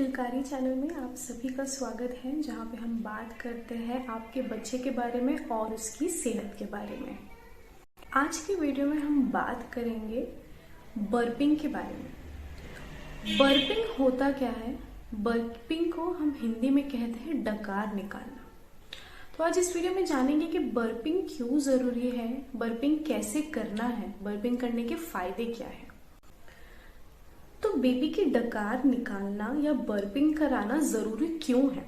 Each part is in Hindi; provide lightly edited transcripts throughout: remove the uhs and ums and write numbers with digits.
किलकारी चैनल में आप सभी का स्वागत है, जहां पे हम बात करते हैं आपके बच्चे के बारे में और उसकी सेहत के बारे में। आज की वीडियो में हम बात करेंगे बर्पिंग के बारे में। बर्पिंग होता क्या है? बर्पिंग को हम हिंदी में कहते हैं डकार निकालना। तो आज इस वीडियो में जानेंगे कि बर्पिंग क्यों जरूरी है, बर्पिंग कैसे करना है, बर्पिंग करने के फायदे क्या है। तो बेबी की डकार निकालना या बर्पिंग कराना जरूरी क्यों है?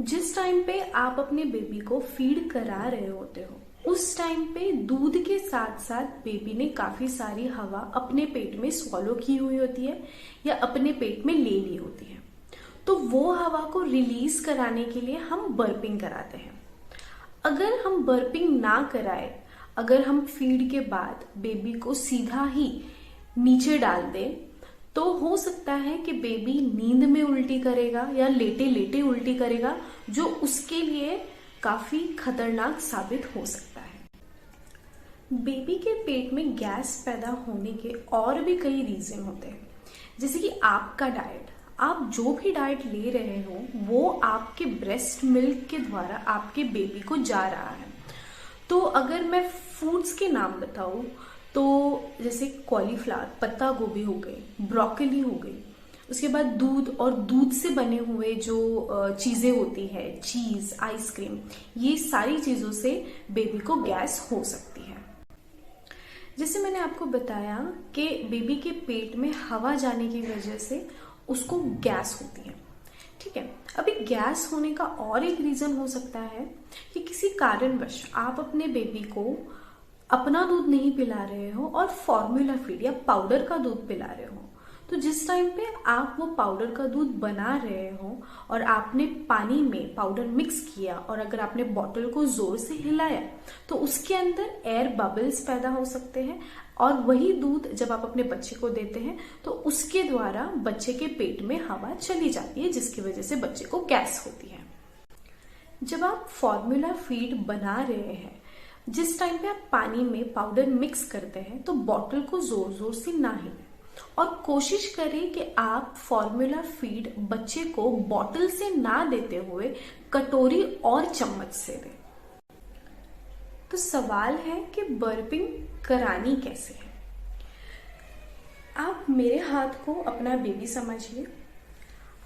जिस टाइम पे आप अपने बेबी को फीड करा रहे होते हो, उस टाइम पे दूध के साथ साथ बेबी ने काफी सारी हवा अपने पेट में स्वॉलो की हुई होती है या अपने पेट में ले ली होती है। तो वो हवा को रिलीज कराने के लिए हम बर्पिंग कराते हैं। अगर हम बर्पिंग ना कराए, अगर हम फीड के बाद बेबी को सीधा ही नीचे डाल दे, तो हो सकता है कि बेबी नींद में उल्टी करेगा या लेटे लेटे उल्टी करेगा, जो उसके लिए काफी खतरनाक साबित हो सकता है। बेबी के पेट में गैस पैदा होने के और भी कई रीजन होते हैं, जैसे कि आपका डाइट। आप जो भी डाइट ले रहे हो वो आपके ब्रेस्ट मिल्क के द्वारा आपके बेबी को जा रहा है। तो अगर मैं फूड्स के नाम बताऊं तो जैसे कॉलीफ्लावर, पत्ता गोभी हो गई, ब्रोकली हो गई, उसके बाद दूध और दूध से बने हुए जो चीजें होती है, चीज, आइसक्रीम, ये सारी चीजों से बेबी को गैस हो सकती है। जैसे मैंने आपको बताया कि बेबी के पेट में हवा जाने की वजह से उसको गैस होती है, ठीक है। अभी गैस होने का और एक रीजन हो सकता है कि किसी कारणवश आप अपने बेबी को अपना दूध नहीं पिला रहे हो और फॉर्मूला फीड या पाउडर का दूध पिला रहे हो। तो जिस टाइम पे आप वो पाउडर का दूध बना रहे हो और आपने पानी में पाउडर मिक्स किया और अगर आपने बॉटल को जोर से हिलाया तो उसके अंदर एयर बबल्स पैदा हो सकते हैं और वही दूध जब आप अपने बच्चे को देते हैं तो उसके द्वारा बच्चे के पेट में हवा चली जाती है, जिसकी वजह से बच्चे को गैस होती है। जब आप फॉर्मूला फीड बना रहे हैं, जिस टाइम पे आप पानी में पाउडर मिक्स करते हैं, तो बॉटल को जोर जोर से ना हिलाएं और कोशिश करें कि आप फॉर्मूला फीड बच्चे को बॉटल से ना देते हुए कटोरी और चम्मच से दें। तो सवाल है कि बर्पिंग करानी कैसे है। आप मेरे हाथ को अपना बेबी समझिए।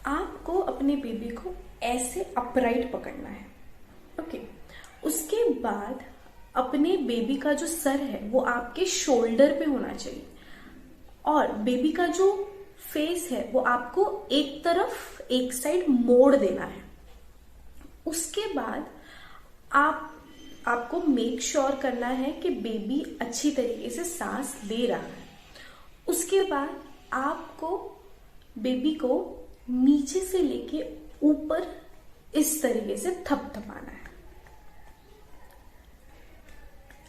आपको अपने बेबी को ऐसे अपराइट पकड़ना है, ओके। उसके बाद अपने बेबी का जो सर है वो आपके शोल्डर पे होना चाहिए और बेबी का जो फेस है वो आपको एक तरफ, एक साइड मोड़ देना है। उसके बाद आपको मेक श्योर करना है कि बेबी अच्छी तरीके से सांस ले रहा है। उसके बाद आपको बेबी को नीचे से लेके ऊपर इस तरीके से थपथपाना है।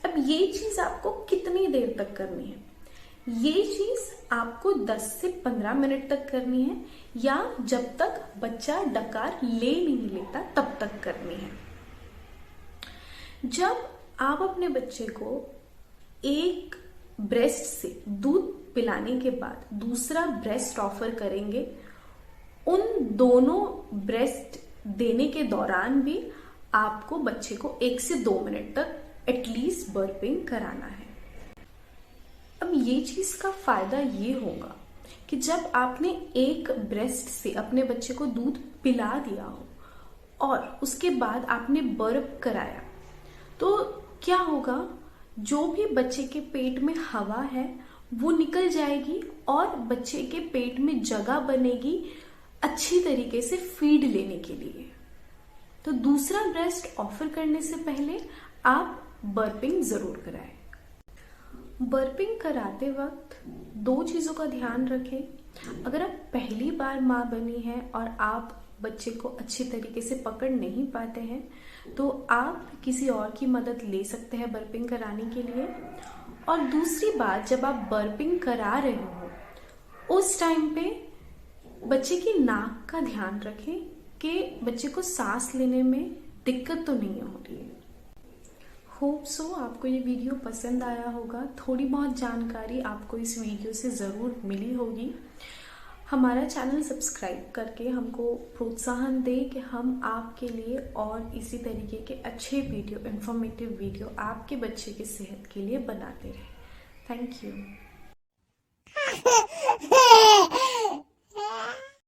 अब ये चीज आपको कितनी देर तक करनी है? ये चीज आपको 10 से 15 मिनट तक करनी है या जब तक बच्चा डकार ले नहीं लेता तब तक करनी है। जब आप अपने बच्चे को एक ब्रेस्ट से दूध पिलाने के बाद दूसरा ब्रेस्ट ऑफर करेंगे, उन दोनों ब्रेस्ट देने के दौरान भी आपको बच्चे को 1 से 2 मिनट तक एटलीस्ट बर्पिंग कराना है। अब ये चीज का फायदा ये होगा कि जब आपने एक ब्रेस्ट से अपने बच्चे को दूध पिला दिया हो और उसके बाद आपने बर्प कराया, तो क्या होगा, जो भी बच्चे के पेट में हवा है वो निकल जाएगी और बच्चे के पेट में जगह बनेगी अच्छी तरीके से फीड लेने के लिए। तो दूसरा ब्रेस्ट ऑफर करने से पहले आप बर्पिंग जरूर कराएं। बर्पिंग कराते वक्त 2 चीजों का ध्यान रखें। अगर आप पहली बार माँ बनी हैं और आप बच्चे को अच्छी तरीके से पकड़ नहीं पाते हैं तो आप किसी और की मदद ले सकते हैं बर्पिंग कराने के लिए। और दूसरी बात, जब आप बर्पिंग करा रहे हो उस टाइम पे बच्चे की नाक का ध्यान रखें कि बच्चे को सांस लेने में दिक्कत तो नहीं हो रही है। होप सो आपको ये वीडियो पसंद आया होगा। थोड़ी बहुत जानकारी आपको इस वीडियो से ज़रूर मिली होगी। हमारा चैनल सब्सक्राइब करके हमको प्रोत्साहन दें कि हम आपके लिए और इसी तरीके के अच्छे वीडियो, इंफॉर्मेटिव वीडियो आपके बच्चे की सेहत के लिए बनाते रहें। Thank you.